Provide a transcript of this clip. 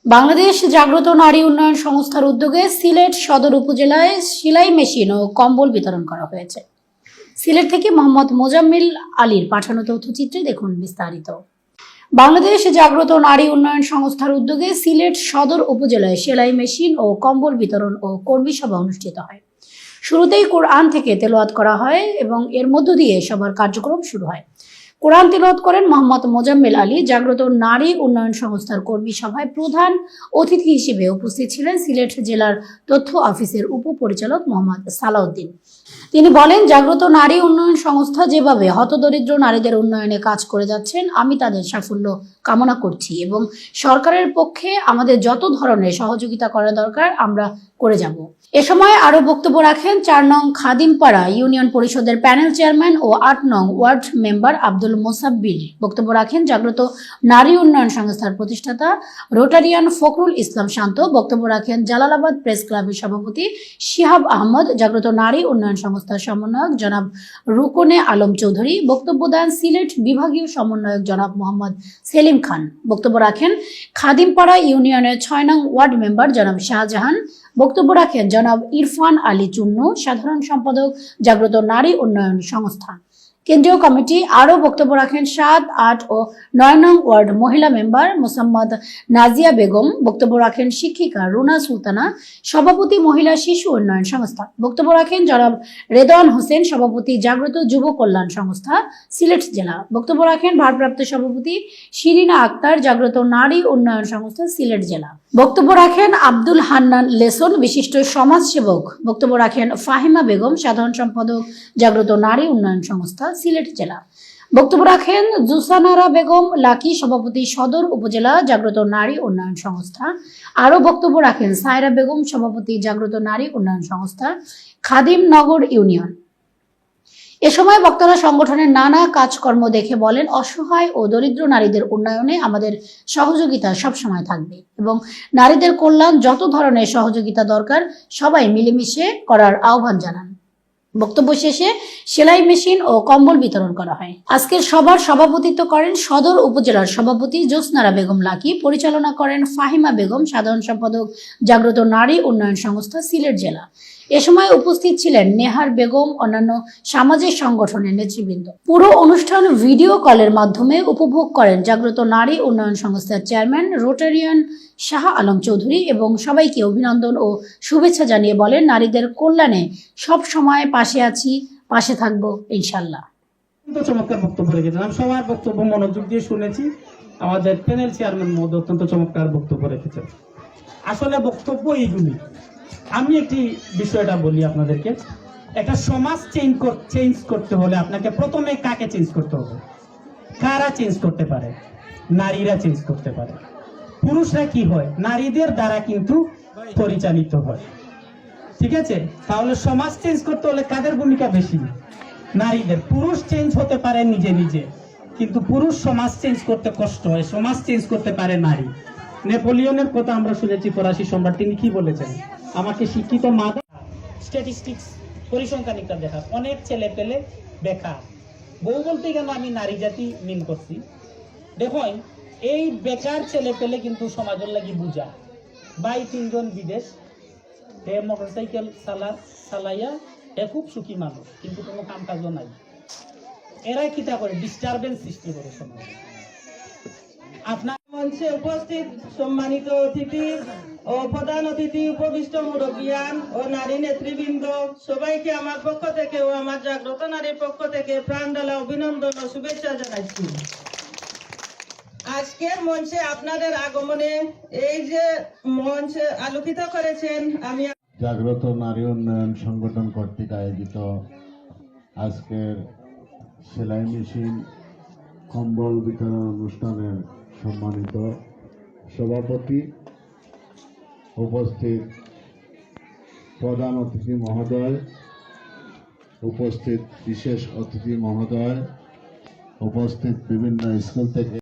বাংলাদেশ জাগ্রত নারী উন্নয়ন সংস্থার উদ্যোগে সিলেট সদর উপজেলায় সেলাই মেশিন ও কম্বল বিতরণ করা হয়েছে। সিলেট থেকে মোহাম্মদ মোজাম্মেল আলীর পাঠানো তথ্যচিত্রে দেখুন বিস্তারিত। বাংলাদেশ জাগ্রত নারী উন্নয়ন সংস্থার উদ্যোগে সিলেট সদর উপজেলায় সেলাই মেশিন ও কম্বল বিতরণ ও কর্মী সভা অনুষ্ঠিত হয়। শুরুতেই কোরআন থেকে তেলাওয়াত করা হয় এবং এর মধ্য দিয়ে সবার কার্যক্রম শুরু হয়। কোরআন তেলাওয়াত করেন মোহাম্মদ মোজাম্মেল আলী। জাগ্রত নারী উন্নয়ন সংস্থার কর্মী সভায় প্রধান অতিথি হিসেবে উপস্থিত ছিলেন সিলেট জেলার তথ্য অফিসের উপপরিচালক মোহাম্মদ সালাউদ্দিন। তিনি বলেন, জাগ্রত নারী উন্নয়ন সংস্থা যেভাবে হতদরিদ্র নারীদের উন্নয়নে কাজ করে যাচ্ছেন, আমি তাদের সাফল্য কামনা করছি এবং সরকারের পক্ষে আমাদের যত ধরনের সহযোগিতা করা দরকার আমরা করে যাব। এ সময় আরো বক্তব্য রাখেন ৪ নং খাদিমপাড়া ইউনিয়ন পরিষদের প্যানেল চেয়ারম্যান ও ৮ নং ওয়ার্ড মেম্বার আব্দুল মোসাব্বির। বক্তব্য রাখেন জাগ্রত নারী উন্নয়ন সংস্থার প্রতিষ্ঠাতা রোটারিয়ান ফখরুল ইসলাম শান্ত। বক্তব্য রাখেন জালালাবাদ প্রেস ক্লাবের সভাপতি শিহাব আহমদ। জাগ্রত নারী উন্নয়ন সংস্থার সমন্বয়ক জনাব রুকনে আলম চৌধুরী। বক্তব্য দেন সিলেট বিভাগীয় সমন্বয়ক জনাব মোহাম্মদ সেলিম খান। বক্তব্য রাখেন খাদিমপাড়া ইউনিয়নের ৬ নং ওয়ার্ড মেম্বার জনাব শাহজাহান। বক্তব্য রাখেন জনাব ইরফান আলী চুন্নু, সাধারণ সম্পাদক জাগ্রত নারী উন্নয়ন সংস্থা। কেন্দ্রীয় কমিটি আরও বক্তব্য রাখেন ৭, ৮ ও ৯ নং ওয়ার্ড মহিলা মেম্বার মোসাম্মদ নাজিয়া বেগম। বক্তব্য রাখেন শিক্ষিকা রুনা সুলতানা, সভাপতি মহিলা শিশু উন্নয়ন সংস্থা। বক্তব্য রাখেন জনাব রেদওয়ান হোসেন, সভাপতি জাগ্রত যুব কল্যাণ সংস্থা সিলেট জেলা। বক্তব্য রাখেন ভারপ্রাপ্ত সভাপতি শিরিনা আক্তার, জাগ্রত নারী উন্নয়ন সংস্থা সিলেট জেলা। বক্তব্য রাখেন আব্দুল হান্নান লেসন, বিশিষ্ট সমাজসেবক। বক্তব্য রাখেন ফাহিমা বেগম, সাধারণ সম্পাদক জাগ্রত নারী উন্নয়ন সংস্থা সিলেট জেলা। বক্তব্য রাখেন জুসানারা বেগম লাকি, সভাপতি সদর উপজেলা জাগ্রত নারী উন্নয়ন সংস্থা। আরও বক্তব্য রাখেন সায়রা বেগম, সভাপতি জাগ্রত নারী উন্নয়ন সংস্থা খাদিম নগর ইউনিয়ন। এ সময় বক্তারা সংগঠনের নানা কাজকর্ম দেখে বলেন, অসহায় ও দরিদ্র নারীদের উন্নয়নে আমাদের সহযোগিতা সবসময় থাকবে এবং নারীদের কল্যাণ যত ধরনের সহযোগিতা দরকার সবাই মিলেমিশে করার আহ্বান জানান। বক্তব্য শেষে সেলাই মেশিন ও কম্বল বিতরণ করা হয়। আজকের সভার সভাপতিত্ব করেন সদর উপজেলার সভাপতি জোসনারা বেগম লাকি, পরিচালনা করেন ফাহিমা বেগম, সাধারণ সম্পাদক জাগ্রত নারী উন্নয়ন সংস্থা সিলেট জেলা। এ সময় উপস্থিত ছিলেন নেহার বেগম, অন্যান্য সামাজিক সংগঠনের নেতৃবৃন্দ। পুরো অনুষ্ঠান ভিডিও কলের মাধ্যমে উপভোগ করেন জাগ্রত নারী উন্নয়ন সংস্থার চেয়ারম্যান রোটারিয়ান শাহ আলম চৌধুরী এবং সবাইকে অভিনন্দন ও শুভেচ্ছা জানিয়ে বলেন, নারীদের কল্যাণে সব সময় পাশে আছি, পাশে থাকবো ইনশাল্লাহ। চমৎকার বক্তব্য রেখেছেন, আমি সবার বক্তব্য মনোযোগ দিয়ে শুনেছি। আমাদের প্যানেল চেয়ারম্যান মহোদয় অত্যন্ত চমৎকার বক্তব্য রেখেছেন। আসলে বক্তব্য এইগুলি। আমি একটি বিষয়টা বলি আপনাদেরকে, একটা সমাজ চেঞ্জ করতে হলে আপনাকে প্রথমে কাকে চেঞ্জ করতে হবে? কারা চেঞ্জ করতে পারে? নারীরা চেঞ্জ করতে পারে। পুরুষরা কি হয়? নারীদের দ্বারা কিন্তু পরিচালিত হয়। ঠিক আছে, তাহলে সমাজ চেঞ্জ করতে হলে কাদের ভূমিকা বেশি? নারীদের। পুরুষ চেঞ্জ হতে পারে নিজে নিজে, কিন্তু পুরুষ সমাজ চেঞ্জ করতে কষ্ট হয়, সমাজ চেঞ্জ করতে পারে নারী। নেপোলিয়নের কথা আমরা শুনেছি, ফরাসি সম্রাট, তিনি কি বলেছেন? আমাকে শিক্ষিত মা স্ট্যাটিস্টিক্স পরিসংখ্যানিকটা দেখা, অনেক ছেলে পেলে বেকার। বউ বলতে কেন আমি নারী জাতি মিন করছি। দেখুন, এই বেকার ছেলে পেলে কিন্তু সমাজের লাগি বুঝা। 2-3 জন বিদেশ, মোটরসাইকেল চালাইয়া খুব সুখী মানুষ, কিন্তু কোনো কাম কাজও নাই। এরাই কিতা করে? ডিস্টারবেন্স সৃষ্টি করে সমাজে। আপনার মঞ্চে উপস্থিত সম্মানিত অতিথি ও প্রধান অতিথি, উপবিষ্ট মুরব্বিয়ান ও নারী নেতৃবৃন্দ, সবাইকে আমার পক্ষ থেকে ও আমার জাগ্রত নারীর পক্ষ থেকে প্রাণ ঢালা অভিনন্দন ও শুভেচ্ছা জানাচ্ছি। আজকের মঞ্চে আপনাদের আগমনে এই যে মঞ্চ আলোকিত করেছেন, আমি জাগ্রত নারী উন্নয়ন সংগঠন কর্তৃক আয়োজিত আজকের সেলাই মেশিন কম্বল বিতরণ অনুষ্ঠানের সম্মানিত সভাপতি, উপস্থিত প্রধান অতিথি মহোদয়, উপস্থিত বিশেষ অতিথি মহোদয়, উপস্থিত বিভিন্ন স্কুল থেকে